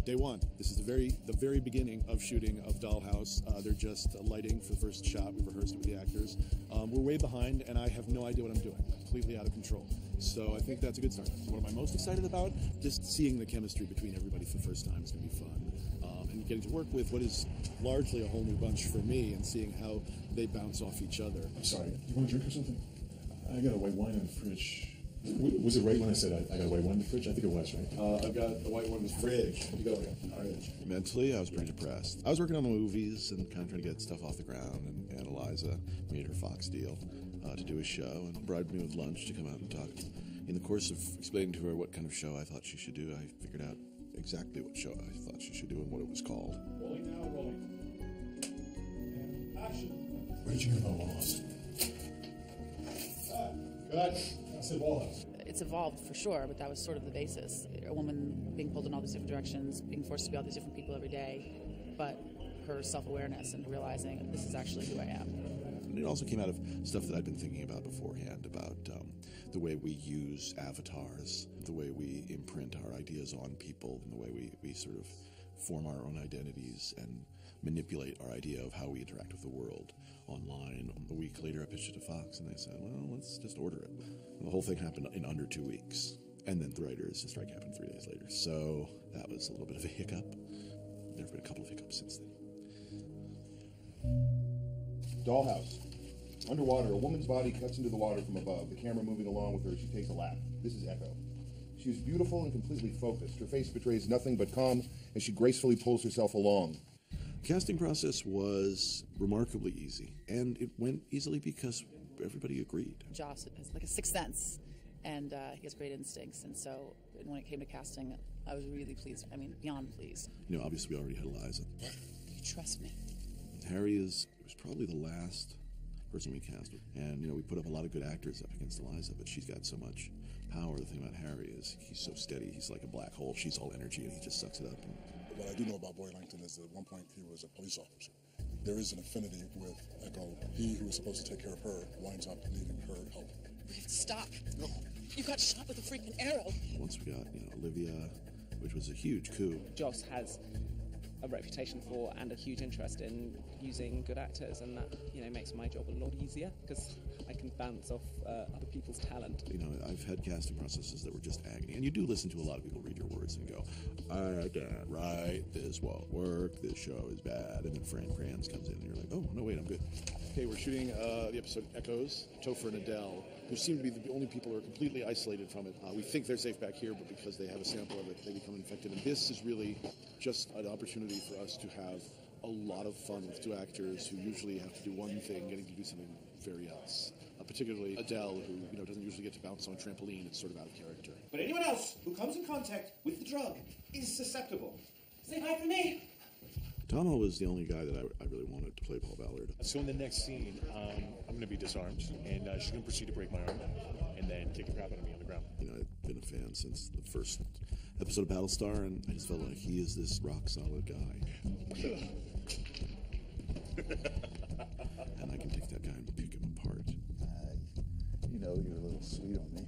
Day one. This is the very beginning of shooting of Dollhouse. They're just lighting for the first shot. We've rehearsed it with the actors. We're way behind, and I have no idea what I'm doing. Completely out of control. So I think that's a good start. What am I most excited about? Just seeing the chemistry between everybody for the first time is going to be fun. And getting to work with what is largely a whole new bunch for me and seeing how they bounce off each other. I'm sorry, you want a drink or something? I got a white wine in the fridge. Was it right when I said I got a white wine in the fridge? I think it was, right? I've got a white one in the fridge. You go. Fridge. Mentally, I was pretty depressed. I was working on the movies and kind of trying to get stuff off the ground, and Eliza made her Fox deal to do a show and bribed me with lunch to come out and talk. In the course of explaining to her what kind of show I thought she should do, I figured out exactly what show I thought she should do and what it was called. Rolling now, rolling. And action. Where did you hear about Dollhouse? Good. I said Dollhouse. It's evolved for sure, but that was sort of the basis. A woman being pulled in all these different directions, being forced to be all these different people every day, but her self-awareness and realizing this is actually who I am. And it also came out of stuff that I'd been thinking about beforehand, about the way we use avatars, the way we imprint our ideas on people, and the way we sort of form our own identities and manipulate our idea of how we interact with the world online. A week later, I pitched it to Fox, and they said, well, let's just order it. And the whole thing happened in under 2 weeks. And then the writers' strike happened 3 days later. So that was a little bit of a hiccup. There have been a couple of hiccups since then. Dollhouse. Underwater, a woman's body cuts into the water from above, the camera moving along with her as she takes a lap. This is Echo. She is beautiful and completely focused. Her face betrays nothing but calm as she gracefully pulls herself along. The casting process was remarkably easy, and it went easily because everybody agreed. Joss has like a sixth sense, and he has great instincts, and so when it came to casting, I was really pleased. I mean, beyond pleased. You know, obviously we already had Eliza. You trust me? Harry was probably the last person we cast. And, you know, we put up a lot of good actors up against Eliza, but she's got so much power. The thing about Harry is he's so steady. He's like a black hole. She's all energy, and he just sucks it up. What I do know about Boy Langton is that at one point he was a police officer. There is an affinity with Echo. He who was supposed to take care of her winds up needing her help. Stop. No. You got shot with a freaking arrow. Once we got, Olivia, which was a huge coup. Joss has a reputation for and a huge interest in using good actors, and that makes my job a lot easier because I can bounce off other people's talent. I've had casting processes that were just agony, and you do listen to a lot of people read your words and go, I can't write, this won't work, this show is bad, and then Fran Kranz comes in and you're like, oh no wait, I'm good. Okay, we're shooting the episode Echoes, Topher and Adele, who seem to be the only people who are completely isolated from it. We think they're safe back here, but because they have a sample of it, they become infected. And this is really just an opportunity for us to have a lot of fun with two actors who usually have to do one thing, getting to do something very else. Particularly Adele, who doesn't usually get to bounce on a trampoline. It's sort of out of character. But anyone else who comes in contact with the drug is susceptible. Say hi for me. Tomo was the only guy that I really wanted to play Paul Ballard. So in the next scene, I'm going to be disarmed, and she's going to proceed to break my arm, and then kick the crap out of me on the ground. I've been a fan since the first episode of Battlestar, and I just felt like he is this rock-solid guy. And I can take that guy and pick him apart. You're a little sweet on me.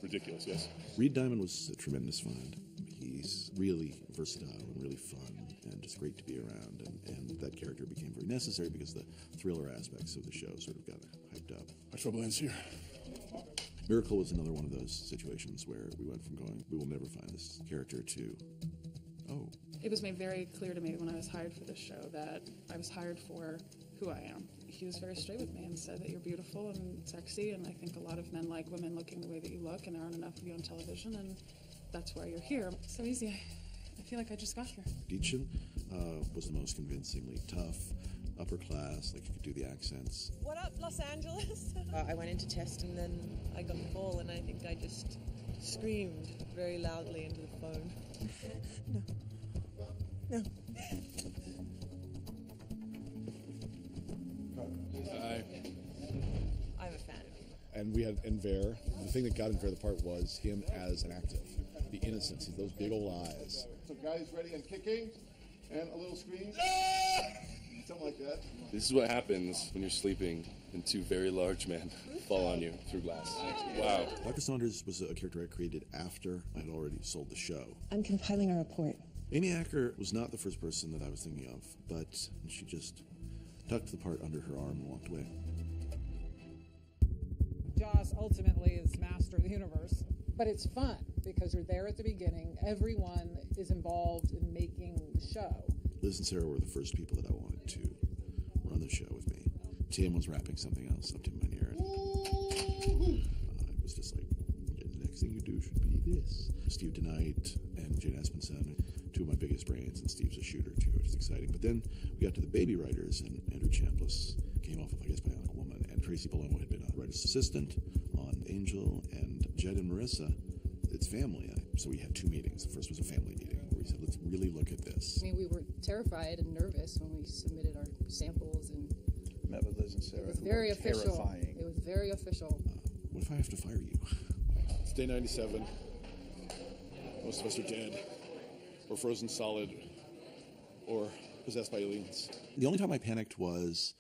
Ridiculous, yes. Reed Diamond was a tremendous find. He's really versatile and really fun and just great to be around. And that character became very necessary because the thriller aspects of the show sort of got hyped up. Our trouble ends here. Miracle was another one of those situations where we went from going, we will never find this character, to, oh. It was made very clear to me when I was hired for this show that I was hired for who I am. He was very straight with me and said that you're beautiful and sexy, and I think a lot of men like women looking the way that you look, and there aren't enough of you on television, and that's why you're here. So easy. I feel like I just got here. Deachin was the most convincingly tough, upper class, like you could do the accents. What up, Los Angeles? I went into test and then I got the call, and I think I just screamed very loudly into the phone. No. No. I'm a fan of you. And we had Enver. The thing that got Enver the part was him as an active. The innocence, those big old eyes. So guys ready and kicking? And a little scream. Something like that. This is what happens when you're sleeping and two very large men fall on you through glass. Wow. Dr. Saunders was a character I created after I had already sold the show. I'm compiling a report. Amy Acker was not the first person that I was thinking of, but she just tucked the part under her arm and walked away. Joss ultimately is master of the universe, but it's fun because you're there at the beginning. Everyone is involved in making the show. Liz and Sarah were the first people that I wanted to run the show with me. Tim was wrapping something else up to my ear, and I was just like, the next thing you do should be this. Steve DeKnight and Jane Espenson, two of my biggest brains, and Steve's a shooter too, which is exciting. But then we got to the baby writers, and Andrew Chambliss came off of, I guess, Bionic Woman, and Tracy Palomo had been a writer's assistant on Angel, and Jed and Marissa, it's family. So we had two meetings. The first was a family meeting where we said, let's really look at this. I mean, we were terrified and nervous when we submitted our samples, and met with Liz and Sarah. It was very official. Terrifying. It was very official. What if I have to fire you? It's day 97. Most of us are dead, or frozen solid, or possessed by aliens. The only time I panicked was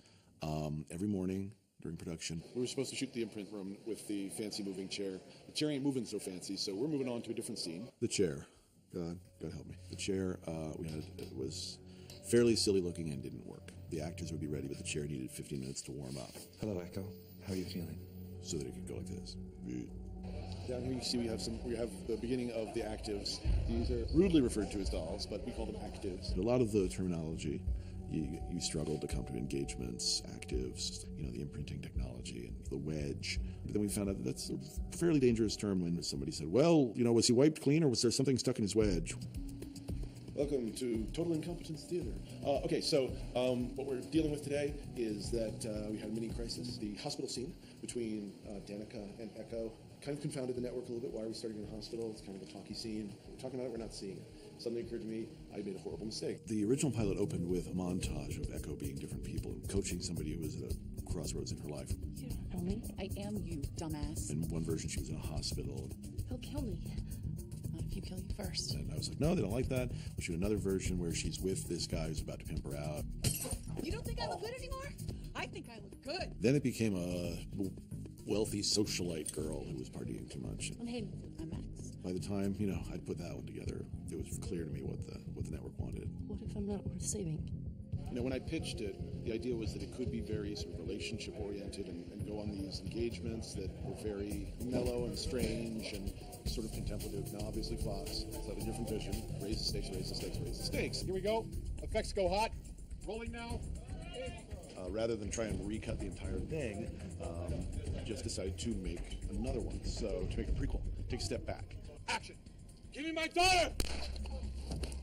every morning during production. We were supposed to shoot the imprint room with the fancy moving chair. The chair ain't moving so fancy, so we're moving on to a different scene. The chair. God help me. The chair we had was fairly silly looking and didn't work. The actors would be ready, but the chair needed 15 minutes to warm up. Hello, Echo. How are you feeling? So that it could go like this. Down here you see we have the beginning of the actives. These are rudely referred to as dolls, but we call them actives. A lot of the terminology, you struggled to come to engagements, actives, the imprinting technology and the wedge. But then we found out that that's a fairly dangerous term when somebody said, well, was he wiped clean or was there something stuck in his wedge? Welcome to Total Incompetence Theater. Okay, so what we're dealing with today is that we had a mini crisis. The hospital scene between Danica and Echo kind of confounded the network a little bit. Why are we starting in a hospital? It's kind of a talky scene. We're talking about it, we're not seeing it. Suddenly occurred to me, I made a horrible mistake. The original pilot opened with a montage of Echo being different people and coaching somebody who was at a crossroads in her life. You don't know me. I am you, dumbass. In one version, she was in a hospital. He'll kill me. Not if you kill you first. And I was like, no, they don't like that. We'll shoot another version where she's with this guy who's about to pimp her out. You don't think I look good anymore? I think I look good. Then it became a wealthy socialite girl who was partying too much. And hey, I'm Max. By the time, I'd put that one together, it was clear to me what the network wanted. What if I'm not worth saving? When I pitched it, the idea was that it could be very sort of relationship-oriented and go on these engagements that were very mellow and strange and sort of contemplative. Now, obviously, Fox, slightly different vision. Raise the stakes, raise the stakes, raise the stakes. Here we go. Effects go hot. Rolling now. Rather than try and recut the entire thing, I just decided to make another one. So, to make a prequel, take a step back. Action! Give me my daughter!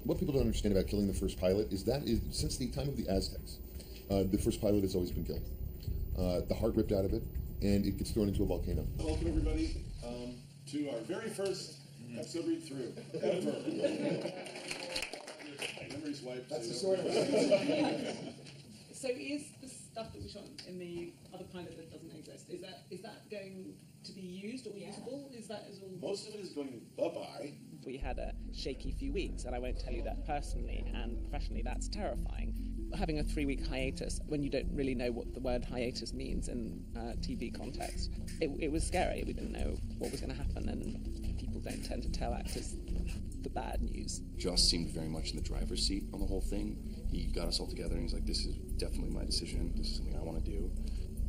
What people don't understand about killing the first pilot is since the time of the Aztecs, the first pilot has always been killed. The heart ripped out of it, and it gets thrown into a volcano. Welcome, everybody, to our very first episode read-through ever. Memories wiped. That's the sort of So is the stuff that we shot in the other pilot that doesn't exist, is that going to be used or usable? Is all? Most of it is going bye-bye. We had a shaky few weeks, and I won't tell you that personally and professionally, that's terrifying. Having a 3-week hiatus when you don't really know what the word hiatus means in TV context, it was scary. We didn't know what was going to happen, and people don't tend to tell actors the bad news. Joss seemed very much in the driver's seat on the whole thing. He got us all together and he's like, this is definitely my decision. This is something I want to do.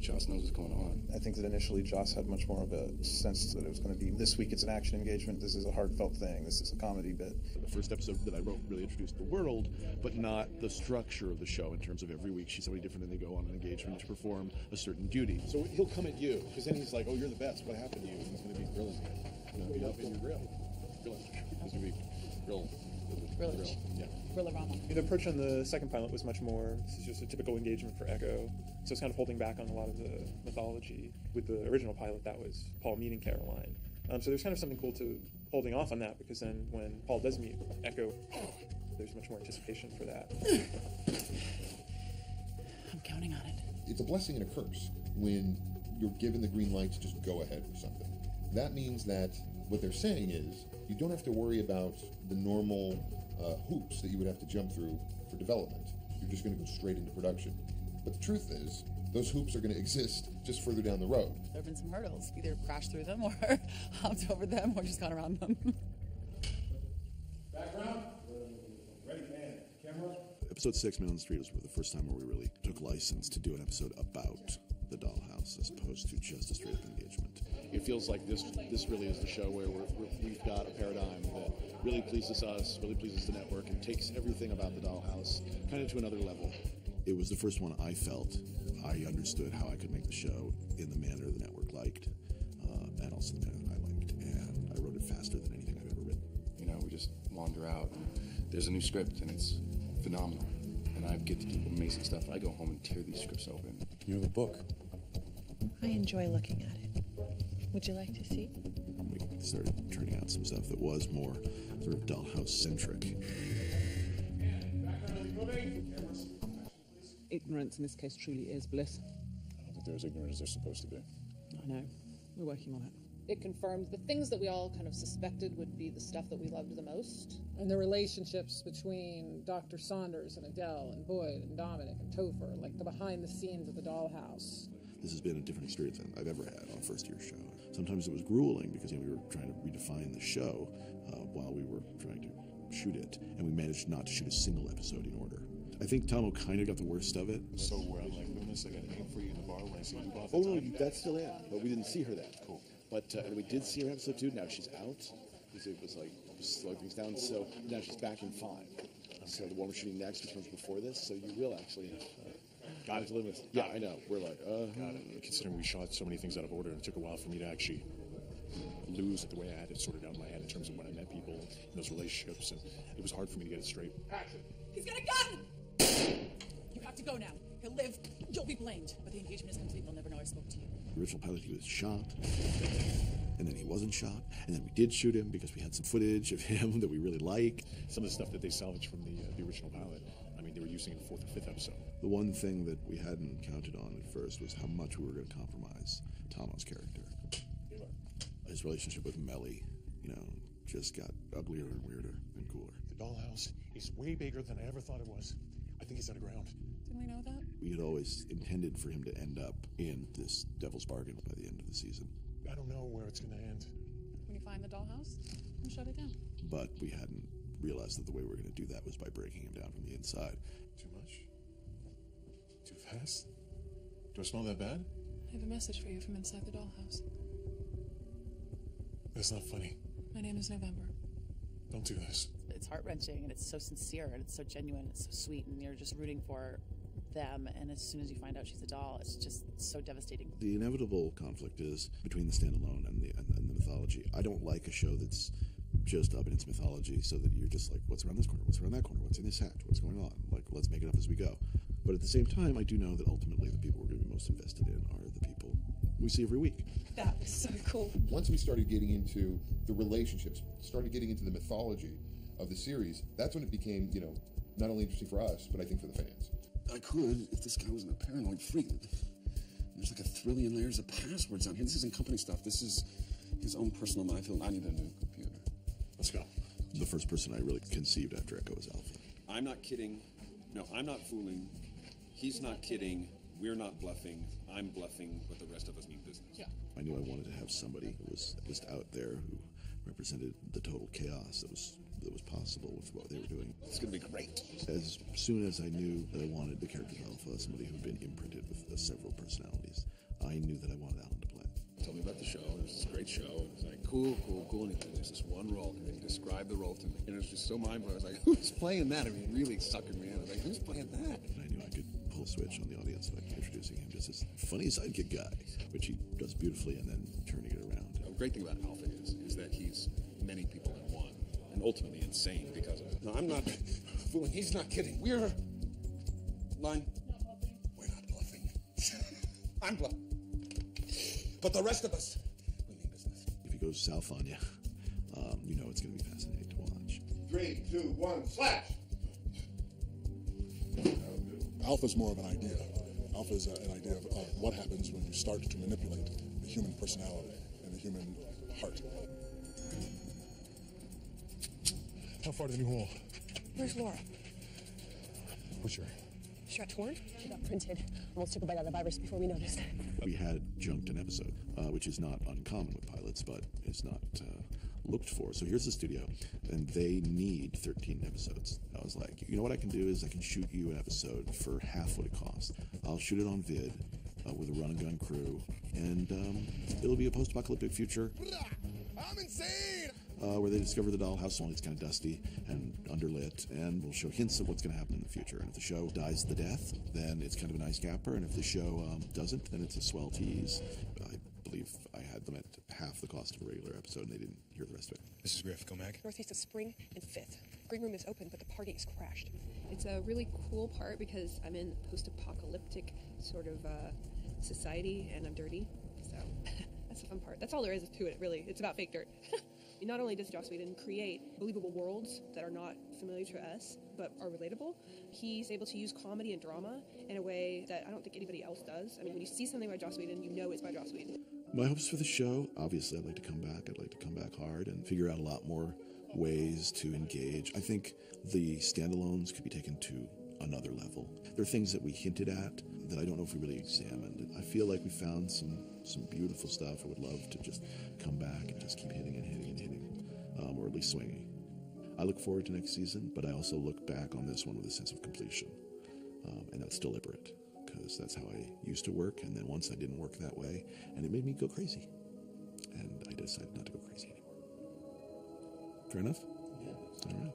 Joss knows what's going on. I think that initially Joss had much more of a sense that it was going to be, this week it's an action engagement, this is a heartfelt thing, this is a comedy bit. The first episode that I wrote really introduced the world, but not the structure of the show in terms of every week she's somebody different and they go on an engagement to perform a certain duty. So he'll come at you, because then he's like, oh, you're the best, what happened to you? And he's going to be grilling you. Beat up in your grill. Grilling. He's going to be grill. Grillage. Yeah. Grillarama. The approach on the second pilot was much more, this is just a typical engagement for Echo. So it's kind of holding back on a lot of the mythology. With the original pilot, that was Paul meeting Caroline. So there's kind of something cool to holding off on that, because then when Paul does meet Echo, there's much more anticipation for that. I'm counting on it. It's a blessing and a curse when you're given the green light to just go ahead with something. That means that what they're saying is you don't have to worry about the normal hoops that you would have to jump through for development. You're just going to go straight into production. But the truth is, those hoops are going to exist just further down the road. There have been some hurdles. Either crashed through them or hopped over them or just gone around them. Background? Ready, and camera? Episode 6, Man on the Street, was the first time where we really took license to do an episode about the Dollhouse as opposed to just a straight-up engagement. It feels like this really is the show where we've got a paradigm that really pleases us, really pleases the network, and takes everything about the Dollhouse kind of to another level. It was the first one I felt I understood how I could make the show in the manner the network liked, and also the manner that I liked. And I wrote it faster than anything I've ever written. You know, we just wander out, and there's a new script, and it's phenomenal. And I get to do amazing stuff. I go home and tear these scripts open. You have a book. I enjoy looking at it. Would you like to see? We started turning out some stuff that was more sort of Dollhouse-centric. Ignorance in this case truly is bliss. I don't think they're as ignorant as they're supposed to be. I know. We're working on it. It confirmed the things that we all kind of suspected would be the stuff that we loved the most. And the relationships between Dr. Saunders and Adele and Boyd and Dominic and Topher, like the behind the scenes of the Dollhouse. This has been a different experience than I've ever had on a first-year show. Sometimes it was grueling because we were trying to redefine the show while we were trying to shoot it, and we managed not to shoot a single episode in order. I think Tomo kind of got the worst of it. So where I'm like, Loomis, I got a name for you in the bar when I see you off. Oh, no, that's still in, but we didn't see her then. Cool. But and we did see her episode 2. Now she's out because it was like slowing things down. So now she's back in 5. So the one we're shooting next, which comes before this, so you will actually got to live with. Yeah, I know. We're like, got it. Considering we shot so many things out of order, it took a while for me to actually lose it the way I had it sorted out in my head in terms of when I met people and those relationships, and it was hard for me to get it straight. He's got a gun! You have to go now. He'll live. You'll be blamed. But the engagement is complete. We'll never know I spoke to you. The original pilot, he was shot, and then he wasn't shot, and then we did shoot him because we had some footage of him that we really like. Some of the stuff that they salvaged from the original pilot, I mean, they were using in the 4th or 5th episode. The one thing that we hadn't counted on at first was how much we were going to compromise Tomo's character. His relationship with Melly, just got uglier and weirder and cooler. The Dollhouse is way bigger than I ever thought it was. I think he's underground. Didn't we know that? We had always intended for him to end up in this devil's bargain by the end of the season. I don't know where it's going to end. When you find the Dollhouse, we'll shut it down. But we hadn't realized that the way we were going to do that was by breaking him down from the inside. Too much? Too fast? Do I smell that bad? I have a message for you from inside the Dollhouse. That's not funny. My name is November. Don't do this. It's heart-wrenching, and it's so sincere, and it's so genuine, and it's so sweet, and you're just rooting for them, and as soon as you find out she's a doll, it's just so devastating. The inevitable conflict is between the standalone and the mythology. I don't like a show that's just up in its mythology so that you're just like, what's around this corner, what's around that corner, what's in this hat, what's going on, like, let's make it up as we go. But at the same time, I do know that ultimately the people we're going to be most invested in are the people we see every week. That was so cool. Once we started getting into the relationships, started getting into the mythology of the series, that's when it became, not only interesting for us, but I think for the fans. I could if this guy wasn't a paranoid freak. There's like 1 trillion layers of passwords on here. This isn't company stuff. This is his own personal minefield. I need a new computer. Let's go. The first person I really conceived after Echo was Alpha. I'm not kidding. No, I'm not fooling. He's not kidding. We're not bluffing. I'm bluffing, but the rest of us mean business. Yeah. I knew I wanted to have somebody who was just out there who represented the total chaos that was possible with what they were doing. It's going to be great. As soon as I knew that I wanted the character of Alpha, somebody who had been imprinted with several personalities, I knew that I wanted Alan to play it. Told me about the show. It was this great show. It was like, cool. And there's this one role. And he described the role to me. And it was just so mind-blowing. I was like, who's playing that? I mean, really suckered me in. I was like, who's playing that? And I knew I could pull a switch on the audience by introducing him just as funny sidekick guy, which he does beautifully, and then turning it around. The great thing about Alpha is that he's many people in one, and ultimately insane because of it. No, I'm not fooling. He's not kidding. We're lying. We're not bluffing. I'm bluffing. But the rest of us, we mean business. If he goes south on you, you know it's going to be fascinating to watch. 3, 2, 1, slash! Alpha's more of an idea. Alpha is an idea of what happens when you start to manipulate the human personality and the human heart. How far to the new hole? Where's Laura? What's your She got torn. She got printed. Almost took a bite out of the virus before we noticed. We had junked an episode, which is not uncommon with pilots, but is not looked for. So here's the studio, and they need 13 episodes. I was like, you know what I can do is I can shoot you an episode for half what it costs. I'll shoot it on vid with a run-and-gun crew, and it'll be a post-apocalyptic future. I'm insane! Where they discover the dollhouse, only it's kind of dusty and underlit, and we'll show hints of what's going to happen in the future. And if the show dies the death, then it's kind of a nice capper, and if the show doesn't, then it's a swell tease. I believe I had them at half the cost of a regular episode, and they didn't hear the rest of it. This is Griff. Go Mag. Northeast of Spring and 5th. Green room is open, but the party is crashed. It's a really cool part because I'm in post-apocalyptic sort of society, and I'm dirty, so that's the fun part. That's all there is to it, really. It's about fake dirt. Not only does Joss Whedon create believable worlds that are not familiar to us, but are relatable, he's able to use comedy and drama in a way that I don't think anybody else does. I mean, when you see something by Joss Whedon, you know it's by Joss Whedon. My hopes for the show, obviously I'd like to come back. I'd like to come back hard and figure out a lot more ways to engage. I think the standalones could be taken to another level. There are things that we hinted at that I don't know if we really examined. I feel like we found some beautiful stuff. I would love to just come back and just keep hitting and hitting and hitting, or at least swinging. I look forward to next season, but I also look back on this one with a sense of completion, and that's deliberate, because that's how I used to work, and then once I didn't work that way, and it made me go crazy, and I decided not to go crazy anymore. Fair enough? Yeah. All right.